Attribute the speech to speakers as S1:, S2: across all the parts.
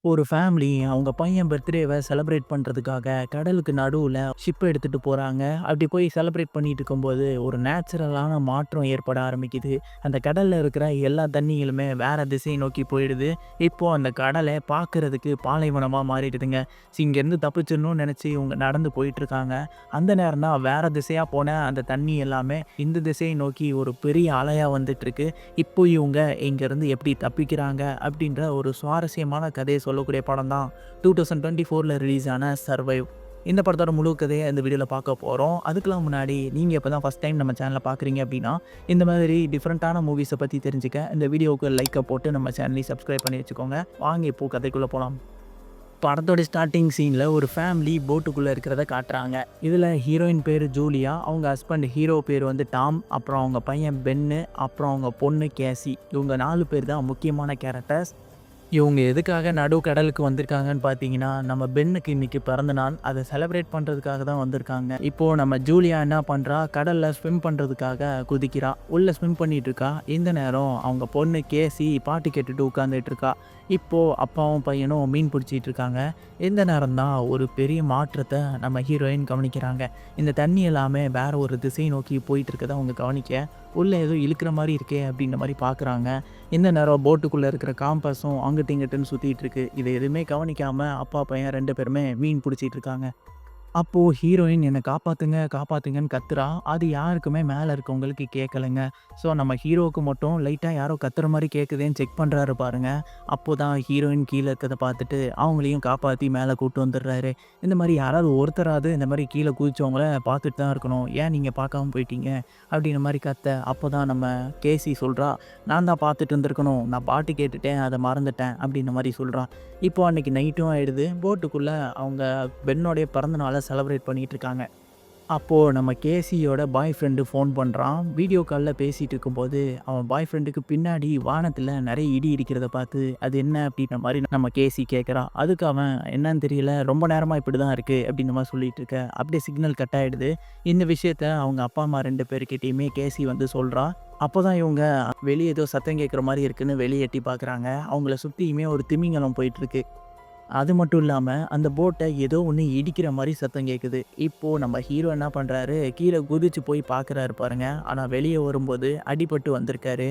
S1: ஒரு ஃபேமிலி அவங்க பையன் பர்த்டேவை செலிப்ரேட் பண்ணுறதுக்காக கடலுக்கு நடுவில் ஷிப் எடுத்துகிட்டு போகிறாங்க. அப்படி போய் செலிப்ரேட் பண்ணிட்டு இருக்கும்போது ஒரு நேச்சுரலான மாற்றம் ஏற்பட ஆரம்பிக்குது. அந்த கடலில் இருக்கிற எல்லா தண்ணிகளுமே வேறு திசையை நோக்கி போயிடுது. இப்போது அந்த கடலை பார்க்குறதுக்கு பாலைவனமாக மாறிடுதுங்க. இங்கேருந்து தப்பிச்சிடணும்னு நினச்சி இவங்க நடந்து போயிட்டுருக்காங்க. அந்த நேரம் தான் வேறு திசையாக போன அந்த தண்ணி எல்லாமே இந்த திசையை நோக்கி ஒரு பெரிய அலையாக வந்துட்டுருக்கு. இப்போ இவங்க இங்கேருந்து எப்படி தப்பிக்கிறாங்க அப்படின்ற ஒரு சுவாரஸ்யமான கதையை சொல்லக்கூடிய படம் தான் 2024 ரிலீஸ் ஆன சர்வைவ். இந்த படத்தோட முழு கதையை இந்த வீடியோவில் பார்க்க போகிறோம். அதுக்கெல்லாம் முன்னாடி நீங்கள் இப்போ தான் ஃபஸ்ட் டைம் நம்ம சேனலை பார்க்குறீங்க அப்படின்னா இந்த மாதிரி டிஃப்ரெண்ட்டான மூவிஸை பற்றி தெரிஞ்சுக்க இந்த வீடியோவுக்கு லைக்கை போட்டு நம்ம சேனலையும் சப்ஸ்கிரைப் பண்ணி வச்சுக்கோங்க. வாங்க இப்போது கதைக்குள்ளே போகலாம். படத்தோட ஸ்டார்டிங் சீனில் ஒரு ஃபேமிலி போட்டுக்குள்ளே இருக்கிறத காட்டுறாங்க. இதில் ஹீரோயின் பேர் ஜூலியா, அவங்க ஹஸ்பண்ட் ஹீரோ பேர் வந்து டாம், அப்புறம் அவங்க பையன் பென்னு, அப்புறம் அவங்க பொண்ணு கேசி. இவங்க 4 பேர் தான் முக்கியமான கேரக்டர்ஸ். இவங்க எதுக்காக நடு கடலுக்கு வந்திருக்காங்கன்னு பார்த்தீங்கன்னா, நம்ம பென்னுக்கு இன்றைக்கி பிறந்த நாள். அதை செலிப்ரேட் பண்ணுறதுக்காக தான் வந்திருக்காங்க. இப்போது நம்ம ஜூலியா என்ன பண்ணுறா, கடலில் ஸ்விம் பண்ணுறதுக்காக குதிக்கிறா. உள்ளே ஸ்விம் பண்ணிகிட்ருக்கா. இந்த நேரம் அவங்க பொண்ணு கேசி பாட்டு கேட்டுட்டு உட்காந்துட்ருக்கா. இப்போது அப்பாவும் பையனும் மீன் பிடிச்சிட்டு இருக்காங்க. இந்த நேரம் தான் ஒரு பெரிய மாற்றத்தை நம்ம ஹீரோயின் கவனிக்கிறாங்க. இந்த தண்ணி எல்லாமே வேறு ஒரு திசை நோக்கி போயிட்டு இருக்கதை அவங்க கவனிக்க, உள்ளே ஏதோ இழுக்கிற மாதிரி இருக்கே அப்படின்ற மாதிரி பார்க்குறாங்க. இந்த நேரம் போட்டுக்குள்ளே இருக்கிற காம்பஸும் அங்கிட்டு இங்கிட்டுன்னு சுற்றிட்டு இருக்கு. இதை எதுவுமே கவனிக்காமல் அப்பா பையன் 2 பேருமே மீன் பிடிச்சிட்டு இருக்காங்க. அப்போது ஹீரோயின் என்னை காப்பாற்றுங்க காப்பாற்றுங்கன்னு கத்துறா. அது யாருக்குமே மேலே இருக்கவங்களுக்கு கேட்கலைங்க. ஸோ நம்ம ஹீரோவுக்கு மட்டும் லைட்டாக யாரோ கத்துற மாதிரி கேட்குதேன்னு செக் பண்ணுறாரு பாருங்க. அப்போ தான் ஹீரோயின் கீழே இருக்கிறத பார்த்துட்டு அவங்களையும் காப்பாற்றி மேலே கூப்பிட்டு வந்துடுறாரு. இந்த மாதிரி யாராவது ஒருத்தராது இந்த மாதிரி கீழே குதிச்சவங்கள பார்த்துட்டு தான் இருக்கணும், ஏன் நீங்கள் பார்க்காம போயிட்டீங்க அப்படின்ற மாதிரி கத்த. அப்போ தான் நம்ம கேசி சொல்கிறா, நான் தான் பார்த்துட்டு இருந்திருக்கணும், நான் பாட்டு கேட்டுட்டேன், அதை மறந்துட்டேன் அப்படின்ற மாதிரி சொல்கிறான். இப்போ அன்றைக்கி நைட்டும் ஆகிடுது. போட்டுக்குள்ளே அவங்க பென்னோடைய பிறந்தநாளை செலிப்ரேட் பண்ணிகிட்டு இருக்காங்க. அப்போது நம்ம கேசியோட பாய் ஃப்ரெண்டு ஃபோன் பண்ணுறான். வீடியோ காலில் பேசிகிட்டு இருக்கும்போது அவன் பாய் ஃப்ரெண்டுக்கு பின்னாடி வானத்தில் நிறைய இடி இடிக்கிறத பார்த்து அது என்ன அப்படின்ற மாதிரி நம்ம கேசி கேட்குறான். அதுக்கு அவன் என்னன்னு தெரியல, ரொம்ப நேரமாக இப்படி தான் இருக்குது அப்படின்ற மாதிரி சொல்லிட்டு இருக்க. அப்படியே சிக்னல் கட் ஆகிடுது. இந்த விஷயத்த அவங்க அப்பா அம்மா 2 பேர்கிட்டையுமே கேசி வந்து சொல்கிறா. அப்போ தான் இவங்க வெளியே ஏதோ சத்தம் கேட்குற மாதிரி இருக்குன்னு வெளியே எட்டி பார்க்குறாங்க. அவங்கள சுற்றியுமே ஒரு திமிங்கலம் போயிட்டுருக்கு. அது மட்டும் இல்லாமல் அந்த போட்டை ஏதோ ஒன்று இடிக்கிற மாதிரி சத்தம் கேட்குது. இப்போது நம்ம ஹீரோ என்ன பண்ணுறாரு, கீழே குதிச்சு போய் பார்க்குறாரு பாருங்க. ஆனால் வெளியே வரும்போது அடிபட்டு வந்திருக்காரு.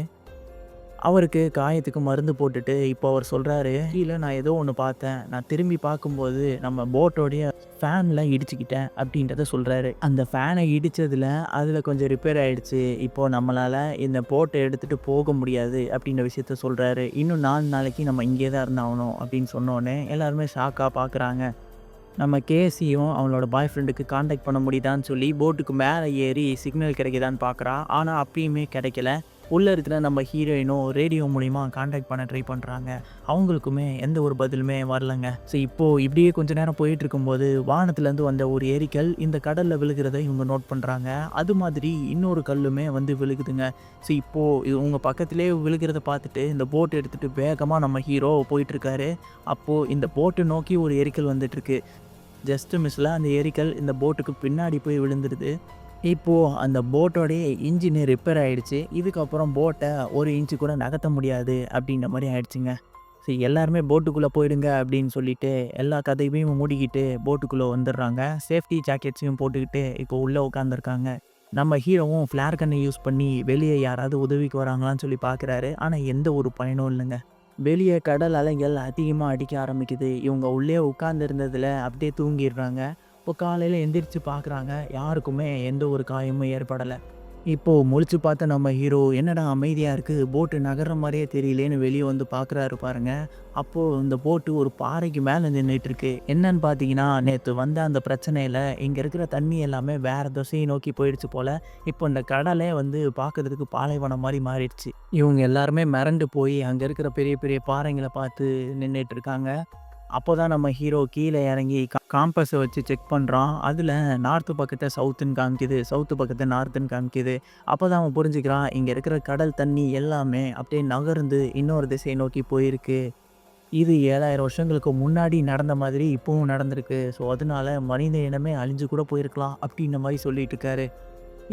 S1: அவருக்கு காயத்துக்கு மருந்து போட்டுட்டு இப்போ அவர் சொல்கிறாரு, கீழே நான் ஏதோ ஒன்று பார்த்தேன், நான் திரும்பி பார்க்கும்போது நம்ம போட்டோடைய ஃபேனில் இடிச்சுக்கிட்டேன் அப்படின்றத சொல்கிறாரு. அந்த ஃபேனை இடித்ததில் அதில் கொஞ்சம் ரிப்பேர் ஆகிடுச்சு. இப்போது நம்மளால் இந்த போட்டை எடுத்துகிட்டு போக முடியாது அப்படின்ற விஷயத்த சொல்கிறாரு. இன்னும் 4 நாளைக்கு நம்ம இங்கே தான் இருந்தாகணும் அப்படின்னு சொன்னோன்னே எல்லாருமே ஷாக்காக பார்க்குறாங்க. நம்ம கேசியும் அவனோட பாய் ஃப்ரெண்டுக்கு காண்டாக்ட் பண்ண முடியுதான்னு சொல்லி போட்டுக்கு மேலே ஏறி சிக்னல் கிடைக்குதான்னு பார்க்குறா. ஆனால் அப்பயுமே கிடைக்கல. உள்ளே இருக்கிற நம்ம ஹீரோயினும் ரேடியோ மூலிமா காண்டாக்ட் பண்ண ட்ரை பண்ணுறாங்க. அவங்களுக்குமே எந்த ஒரு பதிலுமே வரலங்க. ஸோ இப்போது இப்படியே கொஞ்சம் நேரம் போயிட்டு இருக்கும்போது வானத்துலேருந்து வந்த ஒரு எரிக்கல் இந்த கடலில் விழுகிறத இவங்க நோட் பண்ணுறாங்க. அது மாதிரி இன்னொரு கல்லுமே வந்து விழுகுதுங்க. ஸோ இப்போது இது உங்கள் பக்கத்திலே விழுகிறத பார்த்துட்டு இந்த போட் எடுத்துகிட்டு வேகமாக நம்ம ஹீரோ போயிட்டுருக்காரு. அப்போது இந்த போட்டை நோக்கி ஒரு எரிக்கல் வந்துட்டுருக்கு. ஜஸ்ட்டு மிஸ்ஸில் அந்த எரிக்கல் இந்த போட்டுக்கு பின்னாடி போய் விழுந்துடுது. இப்போது அந்த போட்டோடைய இன்ஜின் ரிப்பேர் ஆகிடுச்சு. இதுக்கப்புறம் போட்டை 1 இன்ச்சு கூட நகர்த்த முடியாது அப்படின்ற மாதிரி ஆயிடுச்சுங்க. சரி, எல்லாருமே போட்டுக்குள்ளே போயிடுங்க அப்படின்னு சொல்லிட்டு எல்லா கதையுமே மூடிக்கிட்டு போட்டுக்குள்ளே வந்துடுறாங்க. சேஃப்டி ஜாக்கெட்ஸையும் போட்டுக்கிட்டு இப்போ உள்ளே உட்காந்துருக்காங்க. நம்ம ஹீரோவும் ஃப்ளேர் கன்னை யூஸ் பண்ணி வெளியே யாராவது உதவிக்கு வராங்களான்னு சொல்லி பார்க்குறாரு. ஆனால் எந்த ஒரு பயனும் இல்லைங்க. வெளியே கடல் அலைகள் அதிகமாக அடிக்க ஆரம்பிக்குது. இவங்க உள்ளே உட்கார்ந்துருந்ததில் அப்படியே தூங்கிடுறாங்க. இப்போ காலையில் எந்திரிச்சு பார்க்குறாங்க, யாருக்குமே எந்த ஒரு காயமும் ஏற்படலை. இப்போது முழிச்சு பார்த்த நம்ம ஹீரோ என்னடா அமைதியாக இருக்குது, போட்டு நகர்ற மாதிரியே தெரியலேன்னு வெளியே வந்து பார்க்குறாரு பாருங்க. அப்போது இந்த போட்டு ஒரு பாறைக்கு மேலே நின்றுட்டுருக்கு. என்னன்னு பார்த்தீங்கன்னா, நேற்று வந்த அந்த பிரச்சனையில் இங்கே இருக்கிற தண்ணி எல்லாமே வேறு திசையை நோக்கி போயிடுச்சு போல். இப்போ இந்த கடலே வந்து பார்க்கறதுக்கு பாலைவனம் மாதிரி மாறிடுச்சு. இவங்க எல்லாருமே மிரண்டு போய் அங்கே இருக்கிற பெரிய பெரிய பாறைங்களை பார்த்து நின்றுட்டு இருக்காங்க. அப்போ தான் நம்ம ஹீரோ கீழே இறங்கி காம்பஸை வச்சு செக் பண்ணுறான். அதில் நார்த்து பக்கத்தை சவுத்துன்னு காமிக்குது, சவுத்து பக்கத்தை நார்த்துன்னு காமிக்குது. அப்போ தான் அவன் புரிஞ்சுக்கிறான், இங்கே இருக்கிற கடல் தண்ணி எல்லாமே அப்படியே நகர்ந்து இன்னொரு திசையை நோக்கி போயிருக்கு. இது 7000 வருஷங்களுக்கு முன்னாடி நடந்த மாதிரி இப்போவும் நடந்திருக்கு. ஸோ அதனால மனித இனமே அழிஞ்சு கூட போயிருக்கலாம் அப்படின்ற மாதிரி சொல்லிட்டு இருக்காரு.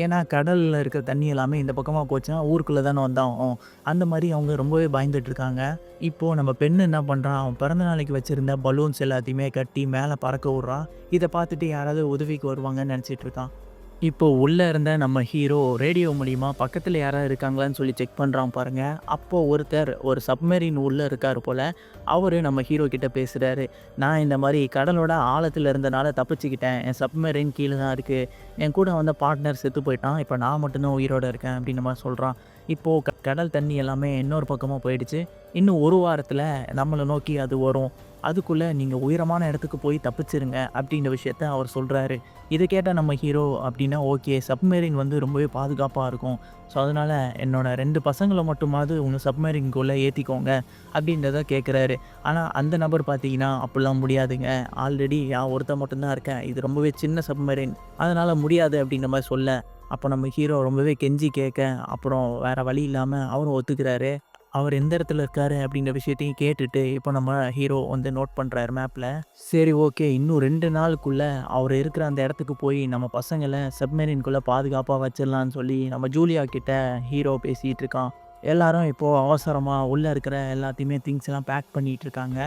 S1: ஏன்னா கடல்ல இருக்கிற தண்ணி எல்லாமே இந்த பக்கமா போச்சுன்னா ஊருக்குள்ள தானே வந்தாகும். அந்த மாரி அவங்க ரொம்பவே பயந்துட்டு இருக்காங்க. இப்போ நம்ம பெண் என்ன பண்றான், அவன் பிறந்த நாளைக்கு வச்சிருந்த பலூன்ஸ் எல்லாத்தையுமே கட்டி மேல பறக்க விடுறான். இத பார்த்துட்டு யாராவது உதவிக்கு வருவாங்கன்னு நெனச்சிட்டு இருக்கான். இப்போ உள்ள இருந்த நம்ம ஹீரோ ரேடியோ மூலியமா பக்கத்துல யாராவது இருக்காங்களான்னு சொல்லி செக் பண்றான் பாருங்க. அப்போ ஒருத்தர் ஒரு சப்மரீன் உள்ள இருக்காரு போல. அவரு நம்ம ஹீரோ கிட்ட பேசுறாரு. நான் இந்த மாரி கடலோட ஆழத்துல இருந்தனால தப்பிச்சுக்கிட்டேன். என் சப்மரீன் கீழ தான் இருக்கு. என் கூட வந்த பார்ட்னர் செத்து போயிட்டான். இப்போ நான் மட்டும் தான் உயிரோட இருக்கேன் அப்படின்ற மாரி சொல்றான். இப்போ கடல் தண்ணி எல்லாமே இன்னொரு பக்கமா போயிடுச்சு. இன்னும் 1 வாரத்துல நம்மள நோக்கி அது வரும். அதுக்குள்ள நீங்க உயரமான இடத்துக்கு போய் தப்பிச்சிருங்க அப்படின்ற விஷயத்த அவர் சொல்றாரு. இத கேட்ட நம்ம ஹீரோ அப்படின்னா ஓகே சப்மரீன் வந்து ரொம்பவே பாதுகாப்பா இருக்கும். ஸோ அதனால என்னோட 2 பசங்கள மட்டுமாவது உங்க சப்மரீன்குள்ள ஏத்திக்கோங்க அப்படின்றத கேட்குறாரு. ஆனா அந்த நபர் பார்த்தீங்கன்னா, அப்படிலாம் முடியாதுங்க. ஆல்ரெடி நான் ஒருத்தன் மட்டும் தான் இருக்கேன். இது ரொம்பவே சின்ன சப்மரீன். அதனால முடியாது அப்படின்ற மாரி சொல்ல, அப்போ நம்ம ஹீரோ ரொம்பவே கெஞ்சி கேட்க, அப்புறம் வேற வழி இல்லாம அவரும் ஒத்துக்கிறாரு. அவர் எந்த இடத்துல இருக்காரு அப்படின்ற விஷயத்தையும் கேட்டுட்டு, இப்போ நம்ம ஹீரோ வந்து நோட் பண்றாரு மேப்ல. சரி ஓகே. இன்னும் 2 நாளுக்குள்ள அவர் இருக்கிற அந்த இடத்துக்கு போய் நம்ம பசங்கள சப்மரீன்குள்ள பாதுகாப்பா வச்சிடலான்னு சொல்லி நம்ம ஜூலியா கிட்ட ஹீரோ பேசிட்டு இருக்கான். எல்லாரும் இப்போ அவசரமா உள்ள இருக்கிற எல்லாத்தையுமே திங்ஸ் எல்லாம் பேக் பண்ணிட்டு இருக்காங்க.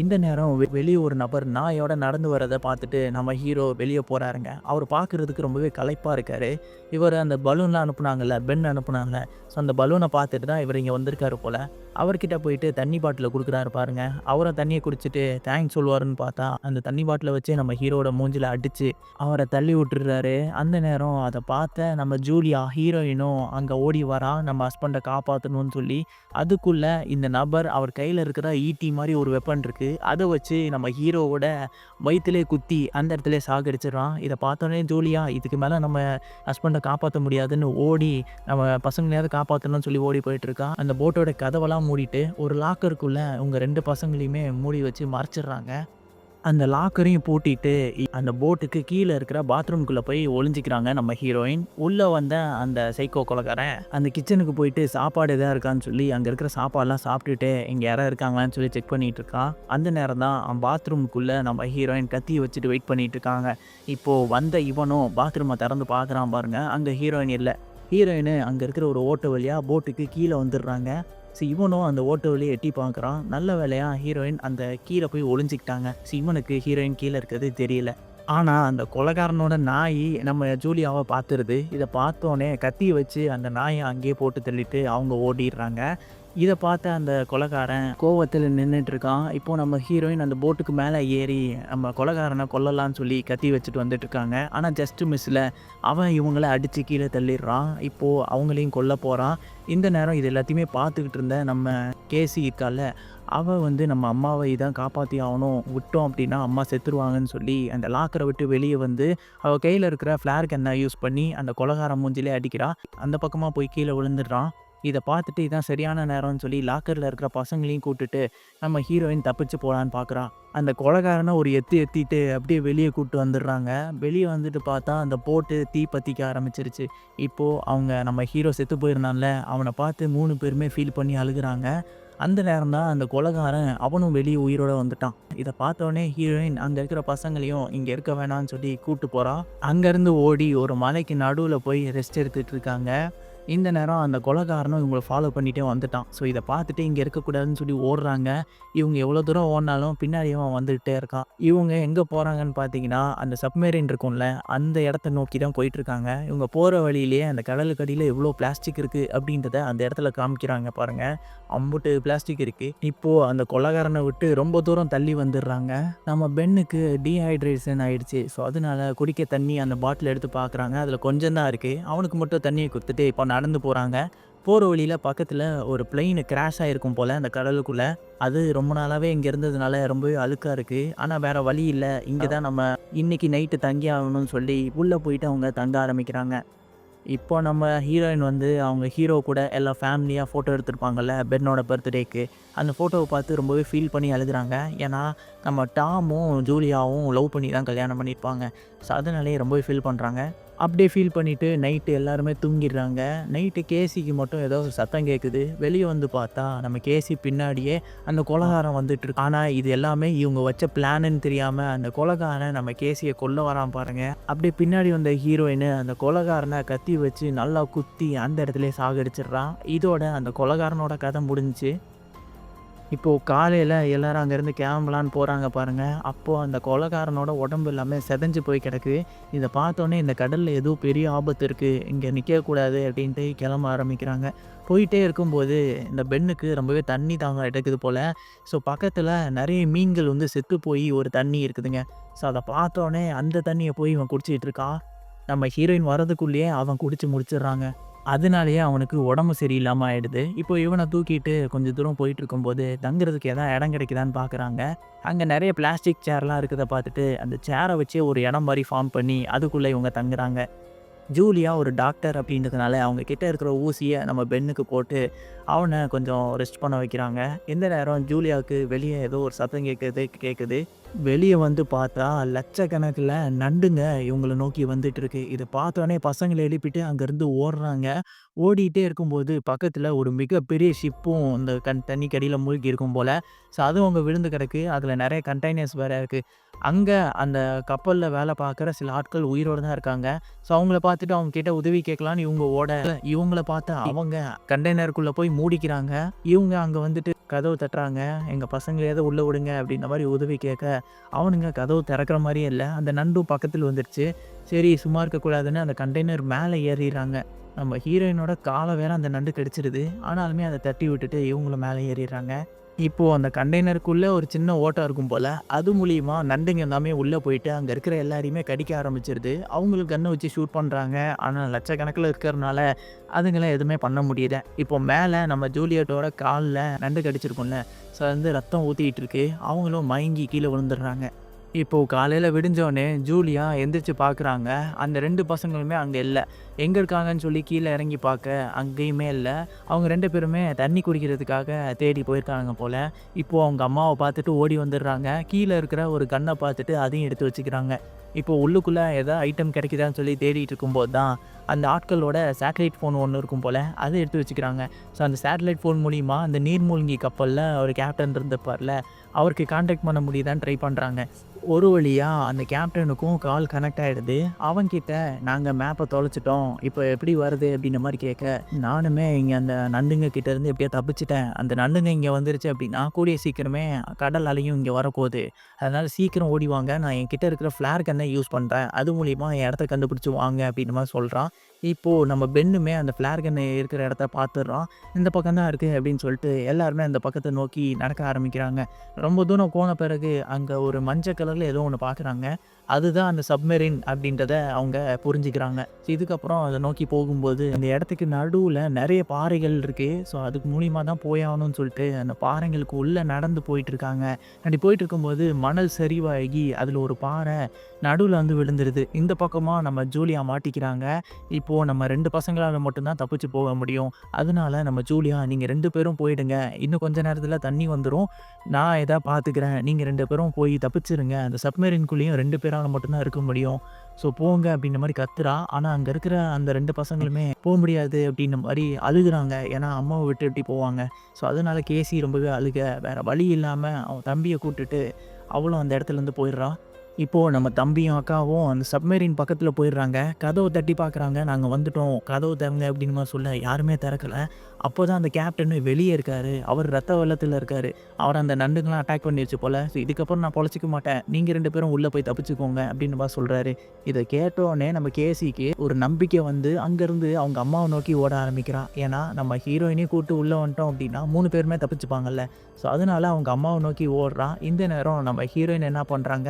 S1: இந்த நேரம் வெளிய ஒரு நபர் நாயோட நடந்து வரத பார்த்துட்டு நம்ம ஹீரோ வெளிய போறாருங்க. அவர் பார்க்கறதுக்கு ரொம்பவே களைப்பா இருக்காரு. இவர் அந்த பலூன்லாம் அனுப்புனாங்கல்ல, பென் அனுப்புனாங்கல்ல. ஸோ அந்த பலூன பார்த்துட்டு தான் இவர் இங்க வந்திருக்காரு போல. அவர்கிட்ட போயிட்டு தண்ணி பாட்டில குடுக்குறாரு பாருங்க. அவரும் தண்ணிய குடிச்சிட்டு தேங்க்ஸ் சொல்லுவாருன்னு பார்த்தா, அந்த தண்ணி பாட்டில வச்சு நம்ம ஹீரோவோட மூஞ்சில அடிச்சு அவர தள்ளி விட்டுர்றாரு. அந்த நேரம் அத பார்த்த நம்ம ஜூலியா ஹீரோயினும் அங்க ஓடி வரா, நம்ம ஹஸ்பண்ட காப்பாத்தணும்னு சொல்லி. அதுக்குள்ள இந்த நபர் அவர் கையில இருக்கிற ஈட்டி மாரி ஒரு வெப்பன் இருக்கு. அத வச்சு நம்ம ஹீரோவோட வயித்திலே குத்தி அந்த இடத்திலேயே சாகடிச்சிடுறான். இத பார்த்தோனே ஜூலியா இதுக்கு மேல நம்ம ஹஸ்பண்ட காப்பாத்த முடியாதுன்னு ஓடி நம்ம பசங்களையாவது காப்பாத்தணும்னு சொல்லி ஓடி போயிட்டுருக்கா. அந்த போட்டோட கதவெல்லாம் மூடிட்டு ஒரு லாக்கருக்குள்ள உங்க 2 பசங்களையுமே மூடி வச்சு மறைச்சிடுறாங்க. அந்த லாக்கரையும் பூட்டிட்டு அந்த போட்டுக்கு கீழ இருக்கிற பாத்ரூம்குள்ள போய் ஒளிஞ்சுக்கிறாங்க நம்ம ஹீரோயின். உள்ள வந்த அந்த சைக்கோ கொலைகாரன் அந்த கிச்சனுக்கு போயிட்டு சாப்பாடு எதா இருக்கான்னு சொல்லி அங்க இருக்கிற சாப்பாடுலாம் சாப்பிட்டுட்டு இங்க யாராவது இருக்காங்களான்னு சொல்லி செக் பண்ணிட்டு இருக்கான். அந்த நேரம் தான் பாத்ரூம்குள்ள நம்ம ஹீரோயின் கத்திய வச்சுட்டு வெயிட் பண்ணிட்டு இருக்காங்க. இப்போ வந்த இவனும் பாத்ரூமை திறந்து பார்க்குறான் பாருங்க. அங்க ஹீரோயின் இல்ல. ஹீரோயின் அங்க இருக்கிற ஒரு ஓட்ட வழியா போட்டுக்கு கீழ வந்துடுறாங்க. ஸோ இவனும் அந்த ஓட்ட வழியா எட்டி பார்க்குறான். நல்ல வேளையா ஹீரோயின் அந்த கீழ போய் ஒளிஞ்சுக்கிட்டாங்க. ஸோ இவனுக்கு ஹீரோயின் கீழ இருக்கிறது தெரியல. ஆனா அந்த கொலைகாரனோட நாய் நம்ம ஜூலியாவ பார்த்துருது. இத பார்த்தோனே கத்திய வச்சு அந்த நாய அங்கேயே போட்டு தள்ளிட்டு அவங்க ஓடிர்றாங்க. இத பார்த்த அந்த கொலைகாரன் கோவத்துல நின்னுட்டு இருக்கான். இப்போ நம்ம ஹீரோயின் அந்த போட்டுக்கு மேல ஏறி நம்ம கொலைகாரன கொல்லலான்னு சொல்லி கத்தி வச்சுட்டு வந்துட்டு இருக்காங்க. ஆனா ஜஸ்ட் மிஸ்ல அவன் இவங்கள அடிச்சு கீழ தள்ளிடுறான். இப்போ அவங்களையும் கொல்ல போறான். இந்த நேரம் இது எல்லாத்தையுமே பார்த்துக்கிட்டு இருந்த நம்ம கேசி இருக்கால்ல, அவ வந்து நம்ம அம்மாவ இதான் காப்பாத்தி ஆகணும். விட்டோம் அப்படின்னா அம்மா செத்துருவாங்கன்னு சொல்லி அந்த லாக்கரை விட்டு வெளிய வந்து அவ கையில இருக்கிற ஃபிளேர் கன்ன யூஸ் பண்ணி அந்த கொலைகாரன் மூஞ்சிலே அடிக்கிறா. அந்த பக்கமா போய் கீழ விழுந்துடுறான். இத பார்த்துட்டு இதான் சரியான நேரம்னு சொல்லி லாக்கர்ல இருக்கிற பசங்களையும் கூட்டுட்டு நம்ம ஹீரோயின் தப்பிச்சு போலான்னு பார்க்குறா. அந்த கொலைகாரன ஒரு எத்திட்டு அப்படியே வெளிய கூட்டு வந்துடுறாங்க. வெளிய வந்துட்டு பார்த்தா அந்த போட்டு தீ பத்திக்க ஆரம்பிச்சிருச்சு. இப்போ அவங்க நம்ம ஹீரோ செத்து போயிருந்தான்ல, அவன பார்த்து 3 பேருமே ஃபீல் பண்ணி அழுகுறாங்க. அந்த நேரம் தான் அந்த கொலைகாரன் அவனும் வெளிய உயிரோட வந்துட்டான். இத பார்த்தோனே ஹீரோயின் அங்க இருக்கிற பசங்களையும் இங்க இருக்க வேணாம்னு சொல்லி கூட்டு போறா. அங்கருந்து ஓடி ஒரு மலைக்கு நடுவுல போய் ரெஸ்ட் எடுத்துட்டு இருக்காங்க. இந்த நேரம் அந்த கொலைகாரனும் இவங்கள ஃபாலோ பண்ணிட்டே வந்துட்டான். ஸோ இத பார்த்துட்டு இங்க இருக்கக்கூடாதுன்னு சொல்லி ஓடுறாங்க. இவங்க எவ்வளோ தூரம் ஓடுனாலும் பின்னாடி அவன் வந்துகிட்டே இருக்கான். இவங்க எங்க போறாங்கன்னு பார்த்தீங்கன்னா, அந்த சப்மரீன் இருக்கும்ல, அந்த இடத்த நோக்கி தான் போயிட்டுருக்காங்க. இவங்க போற வழியிலேயே அந்த கடலுக்கு அடியில எவ்வளோ பிளாஸ்டிக் இருக்கு அப்படின்றத அந்த இடத்துல காமிக்கிறாங்க பாருங்க. அம்புட்டு பிளாஸ்டிக் இருக்கு. இப்போ அந்த கொலைகாரனை விட்டு ரொம்ப தூரம் தள்ளி வந்துடுறாங்க. நம்ம பென்னுக்கு டீஹைட்ரேஷன் ஆயிடுச்சு. ஸோ அதனால குடிக்க தண்ணி அந்த பாட்டில் எடுத்து பார்க்குறாங்க. அதில் கொஞ்சம் தான் இருக்கு. அவனுக்கு மட்டும் தண்ணியை கொடுத்துட்டு இப்போ நடந்து போகிறாங்க. போகிற வழியில் பக்கத்தில் ஒரு பிளெயின் கிராஷ் ஆகிருக்கும் போல் அந்த கடலுக்குள்ளே. அது ரொம்ப நாளாகவே இங்கே இருந்ததுனால ரொம்பவே அழுக்காக இருக்குது. ஆனால் வேறு வழி இல்லை, இங்கே தான் நம்ம இன்னைக்கு நைட்டு தங்கி ஆகணும்னு சொல்லி உள்ளே போயிட்டு அவங்க தங்க ஆரம்பிக்கிறாங்க. இப்போ நம்ம ஹீரோயின் வந்து அவங்க ஹீரோ கூட எல்லாம் ஃபேமிலியாக ஃபோட்டோ எடுத்திருப்பாங்கல்ல பென்னோட பர்த்டேக்கு. அந்த ஃபோட்டோவை பார்த்து ரொம்பவே ஃபீல் பண்ணி அழுகுறாங்க. ஏன்னா நம்ம டாமும் ஜூலியாவும் லவ் பண்ணி தான் கல்யாணம் பண்ணியிருப்பாங்க. ஸோ அதனாலேயே ரொம்பவே ஃபீல் பண்ணுறாங்க. அப்படியே ஃபீல் பண்ணிட்டு நைட்டு எல்லாருமே தூங்கிடுறாங்க. நைட்டு கேசிக்கு மட்டும் ஏதோ ஒரு சத்தம் கேட்குது. வெளிய வந்து பார்த்தா, நம்ம கேசி பின்னாடியே அந்த கொலைகாரன் வந்துட்டுருக்கு. ஆனா, இது எல்லாமே இவங்க வச்ச பிளானுன்னு தெரியாம, அந்த கொலைகாரன் நம்ம கேசிய கொல்ல வரான் பாருங்க. அப்படியே பின்னாடி வந்த ஹீரோயின் அந்த கொலைகாரன கத்தி வச்சு நல்லா குத்தி அந்த இடத்துலயே சாகடிச்சிடுறா. இதோட அந்த கொலைகாரனோட கதை முடிஞ்சுச்சு. இப்போ காலையில எல்லாரும் அங்கேருந்து கிளம்பலான்னு போறாங்க பாருங்க. அப்போ அந்த கொலைகாரனோட உடம்பு எல்லாமே சிதைஞ்சு போய் கிடக்கு. இத பார்த்தோனே இந்த கடல்ல ஏதோ பெரிய ஆபத்து இருக்கு. இங்க நிற்கக்கூடாது அப்படின்ட்டு கிளம்ப ஆரம்பிக்கிறாங்க. போயிட்டே இருக்கும்போது இந்த பென்னுக்கு ரொம்பவே தண்ணி தாகம் எடுக்குது போல. ஸோ பக்கத்துல நெறைய மீன்கள் வந்து செத்து போய் ஒரு தண்ணி இருக்குதுங்க. ஸோ அத பார்த்தோனே அந்த தண்ணிய போய் இவன் குடிச்சிட்டு இருக்கான். நம்ம ஹீரோயின் வரதுக்குள்ளேயே அவன் குடிச்சு முடிச்சிடுறாங்க. அதனாலேயே அவனுக்கு உடம்பு சரியில்லாம ஆயிடுது. இப்போ இவன தூக்கிட்டு கொஞ்சம் தூரம் போயிட்டுருக்கும்போது, தங்குறதுக்கு எதா இடம் கிடைக்குதான்னு பார்க்குறாங்க. அங்க நெறைய பிளாஸ்டிக் சேர்லாம் இருக்கிறத பார்த்துட்டு, அந்த சேர வச்சே ஒரு இடம் மாரி ஃபார்ம் பண்ணி, அதுக்குள்ள இவங்க தங்குறாங்க. ஜூலியா ஒரு டாக்டர் அப்படின்றதுனால, அவங்க கிட்ட இருக்கிற ஊசிய நம்ம பென்னுக்கு போட்டு, அவன கொஞ்சம் ரெஸ்ட் பண்ண வைக்கிறாங்க. இந்த நேரம் ஜூலியாவுக்கு வெளிய ஏதோ ஒரு சத்தம் கேட்குது. வெளிய வந்து பார்த்தா, லட்சக்கணக்குல நண்டுங்க இவங்கள நோக்கி வந்துட்டுருக்கு. இத பார்த்தோனே பசங்கள எழுப்பிட்டு அங்கருந்து ஓடுறாங்க. ஓடிட்டே இருக்கும்போது, பக்கத்துல ஒரு மிகப்பெரிய ஷிப்பும் இந்த தண்ணிக்கு அடியில மூழ்கி இருக்கும் போல. ஸோ அதுவும் அங்க விழுந்து கிடக்கு. அதுல நெறைய கண்டெய்னர்ஸ் வேற இருக்கு. அங்க அந்த கப்பல்ல வேல பார்க்குற சில ஆட்கள் உயிரோட தான் இருக்காங்க. ஸோ அவங்கள பார்த்துட்டு அவங்க கிட்ட உதவி கேட்கலான்னு இவங்க ஓட, இவங்கள பார்த்து அவங்க கண்டெய்னருக்குள்ள போய் மூடிக்கிறாங்க. இவங்க அங்க வந்துட்டு கதவு தட்டுறாங்க. "எங்க பசங்களையாவது உள்ள விடுங்க" அப்படின்ற மாரி உதவி கேட்க, அவனுங்க கதவு திறக்கிற மாரியே இல்ல. அந்த நண்டும் பக்கத்துல வந்துருச்சு. சரி சும்மா இருக்கக்கூடாதுன்னு அந்த கண்டெய்னர் மேல ஏறிர்றாங்க. நம்ம ஹீரோயினோட கால வேற அந்த நண்டு கடிச்சிருது. ஆனாலுமே அத தட்டி விட்டுட்டு இவங்களும் மேல ஏறிர்றாங்க. இப்போ அந்த கண்டெய்னருக்குள்ள ஒரு சின்ன ஓட்டை இருக்கும் போல. அது மூலியமா நண்டுங்க எல்லாமே உள்ள போயிட்டு, அங்க இருக்கிற எல்லாரையுமே கடிக்க ஆரம்பிச்சிருது. அவங்களுக்கு கன்ன வச்சு ஷூட் பண்றாங்க. ஆனா லட்சக்கணக்குல இருக்கிறனால, அதுங்களாம் எதுவுமே பண்ண முடியல. இப்போ மேல நம்ம ஜூலியட்டோட கால்ல நண்டு கடிச்சிருக்கும்ல. ஸோ அது வந்து ரத்தம் ஊத்திட்டு இருக்கு. அவங்களும் மயங்கி கீழ விழுந்துடுறாங்க. இப்போ காலையில விடிஞ்சோனே ஜூலியா எந்திரிச்சு பார்க்குறாங்க. அந்த 2 பசங்களுமே அங்க இல்ல. எங்க இருக்காங்கன்னு சொல்லி கீழ இறங்கி பார்க்க, அங்கேயுமே இல்ல. அவங்க 2 பேருமே தண்ணி குடிக்கிறதுக்காக தேடி போயிருக்காங்க போல. இப்போ அவங்க அம்மாவ பார்த்துட்டு ஓடி வந்துடுறாங்க. கீழ இருக்கிற ஒரு கன்ன பார்த்துட்டு அதையும் எடுத்து வச்சுக்கிறாங்க. இப்போ உள்ளுக்குள்ள ஏதா ஐட்டம் கிடைக்குதான்னு சொல்லி தேடிட்டு இருக்கும்போது தான், அந்த ஆட்களோட சேட்டலைட் ஃபோன் ஒண்ணு இருக்கும் போல. அத எடுத்து வச்சுக்கிறாங்க. ஸோ அந்த சேட்டலைட் ஃபோன் மூலியமா அந்த நீர்மூழ்கி கப்பல்ல ஒரு கேப்டன் இருந்திருப்பார்ல, அவருக்கு கான்டாக்ட் பண்ண முடியுதான்னு ட்ரை பண்றாங்க. ஒரு வழியா அந்த கேப்டனுக்கும் கால் கனெக்ட் ஆயிடுது. அவன்கிட்ட "நாங்க மேப்ப தொலைச்சுட்டோம். இப்போ எப்படி வருது?" அப்படின்ற மாரி கேட்க, "நானுமே இங்க அந்த நண்டுங்க கிட்ட இருந்து எப்படியோ தப்பிச்சுட்டேன். அந்த நண்டுங்க இங்க வந்துருச்சு அப்படின்னா, கூடிய சீக்கிரமே கடல் அலையும் இங்க வரப்போகுது. அதனால சீக்கிரம் ஓடி வாங்க. நான் என்கிட்ட இருக்கிற ஃப்ளேர் கன்ன யூஸ் பண்றேன். அது மூலியமா என் இடத்த கண்டுபிடிச்சு வாங்க" அப்படின்ற மாரி சொல்றான். இப்போ நம்ம பென்னுமே அந்த ஃப்ளேர் கன் இருக்கிற இடத்த பார்த்துடுறான். இந்த பக்கம் தான் இருக்கு அப்படின்னு சொல்லிட்டு எல்லாருமே அந்த பக்கத்த நோக்கி நடக்க ஆரம்பிக்கிறாங்க. ரொம்ப தூரம் போன பிறகு அங்க ஒரு மஞ்ச கலர்ல ஏதோ ஒண்ணு பார்க்குறாங்க. அதுதான் அந்த சப்மெரின் அப்படின்றத அவங்க புரிஞ்சுக்கிறாங்க. இதுக்கப்புறம் அத நோக்கி போகும்போது அந்த இடத்துக்கு நடுவுல நெறைய பாறைகள் இருக்கு. ஸோ அதுக்கு மூலியமா தான் போயாகணும்னு சொல்லிட்டு அந்த பாறைங்களுக்கு உள்ள நடந்து போயிட்டுருக்காங்க. அப்படி போயிட்டுருக்கும்போது மணல் சரிவாகி அதில ஒரு பாறை நடுவுல வந்து விழுந்துருது. இந்த பக்கமா நம்ம ஜூலியா மாட்டிக்கிறாங்க. இப்போ நம்ம 2 பசங்களால மட்டும் தான் தப்பிச்சு போக முடியும். அதனால நம்ம ஜூலியா நீங்க 2 பேரும் போயிடுங்க. இன்னும் கொஞ்ச நேரத்தில தண்ணி வந்துரும். நான் எதா பார்த்துக்கிறேன். நீங்க 2 பேரும் போய் தப்பிச்சுருங்க. அந்த சப்மெரின்குள்ளேயும் 2 பேரால மட்டும் தான் இருக்க முடியும். ஸோ போங்க அப்படின்ற மாரி கத்துறா. ஆனா அங்க இருக்கிற அந்த 2 பசங்களுமே முடியாது அப்படின்ற மாரி அழுகுறாங்க. ஏன்னா அம்மாவ விட்டு எப்படி போவாங்க. ஸோ அதனால கேசி ரொம்பவே அழுக. வேற வழி இல்லாம அவன் தம்பிய கூட்டுட்டு அவளும் அந்த இடத்துலேருந்து போயிடுறா. இப்போ நம்ம தம்பியும், அக்காவும் அந்த சப்மெரின் பக்கத்துல போயிடுறாங்க. கதவ தட்டி பார்க்குறாங்க. "நாங்க வந்துட்டோம். கதவு திறங்க" அப்படின்னு மாரி சொல்ல யாருமே திறக்கல. அப்போதான் அந்த கேப்டன் வெளிய இருக்காரு. அவர் ரத்த வெள்ளத்துல இருக்காரு. அவர அந்த நண்டுங்கலாம் அட்டாக் பண்ணிருச்சு போல. "ஸோ இதுக்கப்புறம் நான் பொழச்சுக்க மாட்டேன். நீங்க 2 பேரும் உள்ள போய் தப்பிச்சுக்கோங்க" அப்படின்னு மாரி சொல்றாரு. இத கேட்டோனே நம்ம கேசிக்கு ஒரு நம்பிக்கை வந்து அங்கருந்து அவங்க அம்மாவ நோக்கி ஓட ஆரம்பிக்கிறா. ஏன்னா நம்ம ஹீரோயினையும் கூட்டு உள்ள வந்துட்டோம் அப்படின்னா 3 பேருமே தப்பிச்சுப்பாங்கல்ல. ஸோ அதனால அவங்க அம்மாவ நோக்கி ஓடுறா. இந்த நேரம் நம்ம ஹீரோயின் என்ன பண்றாங்க,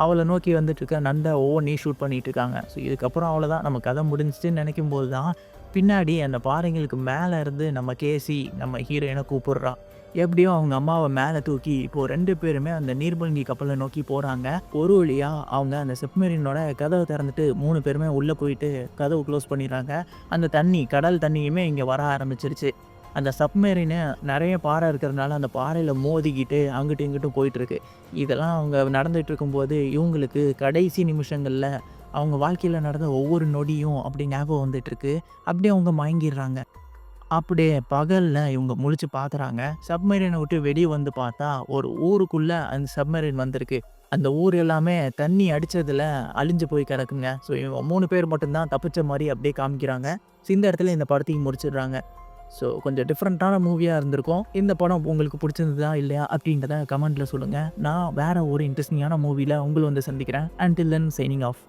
S1: அவள நோக்கி வந்துட்டுருக்க நண்ட ஒவ்வொன்னையும் ஷூட் பண்ணிட்டு இருக்காங்க. ஸோ இதுக்கப்புறம் அவ்வளோதான் நம்ம கதை முடிஞ்சுச்சுன்னு நினைக்கும்போது தான், பின்னாடி அந்த பாறைங்களுக்கு மேல இருந்து நம்ம கேசி நம்ம ஹீரோயின கூப்பிடுறா. எப்படியோ அவங்க அம்மாவ மேல தூக்கி இப்போ 2 பேருமே அந்த நீர்மூழ்கி கப்பல நோக்கி போறாங்க. ஒரு வழியா அவங்க அந்த சப்மெரினோட கதவ திறந்துட்டு 3 பேருமே உள்ள போயிட்டு கதவு க்ளோஸ் பண்ணிடுறாங்க. அந்த தண்ணி, கடல் தண்ணியுமே இங்க வர ஆரம்பிச்சிருச்சு. அந்த சப்மெரினு நெறைய பாறை இருக்கிறதுனால அந்த பாறையில மோதிக்கிட்டு அங்கிட்டும், இங்கிட்டும் போயிட்டுருக்கு. இதெல்லாம் அவங்க நடந்துட்டு இருக்கும்போது, இவங்களுக்கு கடைசி நிமிஷங்கள்ல அவங்க வாழ்க்கையில் நடந்த ஒவ்வொரு நொடியும் அப்படி ஞாபகம் வந்துட்டு இருக்கு. அப்படியே அவங்க மயங்கிடுறாங்க. அப்படியே பகல்ல இவங்க முழிச்சு பார்க்குறாங்க. சப்மரீனை விட்டு வெளிய வந்து பார்த்தா, ஒரு ஊருக்குள்ள அந்த சப்மரீன் வந்திருக்கு. அந்த ஊர் எல்லாமே தண்ணி அடிச்சதுல அழிஞ்சு போய் கிடக்குங்க. ஸோ இவங்க 3 பேர் மட்டும் தான் தப்பிச்ச மாரி அப்படியே காமிக்கிறாங்க. ஸோ இந்த இடத்துல இந்த படத்தையும் முடிச்சிடுறாங்க. ஸோ கொஞ்சம் டிஃப்ரெண்ட்டான மூவியா இருந்திருக்கும். இந்த படம் உங்களுக்கு பிடிச்சிருந்ததா இல்லையா அப்படின்றத கமெண்ட்ல சொல்லுங்க. நான் வேற ஒரு இன்ட்ரெஸ்டிங்கான மூவில உங்கள வந்து சந்திக்கிறேன். Until then signing off.